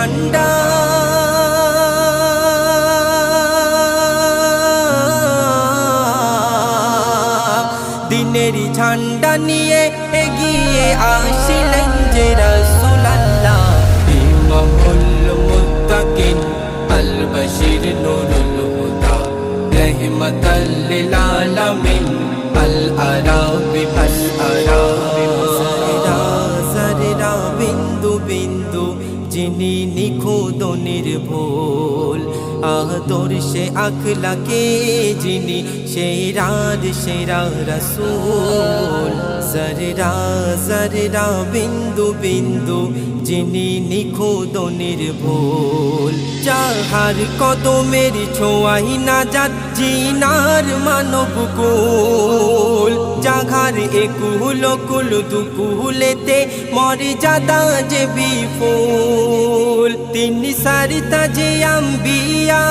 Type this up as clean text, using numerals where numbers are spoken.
ঠান্ডা দিনেরই ঝান্ডা নিয়ে এগিয়ে আসিলেন যে রাসূলুল্লাহ ইমামুল মুত্তাকিন আল বশির নুরুল হুদা রাহমাতাল লিল আলামিন আল আরাবি আল আরাবি সারিরা বিন্দু বিন্দু যিনি নিখুঁত নির্ভুল আদর্শে আখলাকে যিনি সেরার সেরা রাসূল সারিরা সারিরা বিন্দু বিন্দু যিনি নিখুঁত নির্ভুল যাহার কদমের ছোঁয়াই না যাত জিনার মানব কুল জাঘার একুল কুল দুকুলেতে মর্যাদা যে বিপুল তিনি সারিতা যে আম্বিয়া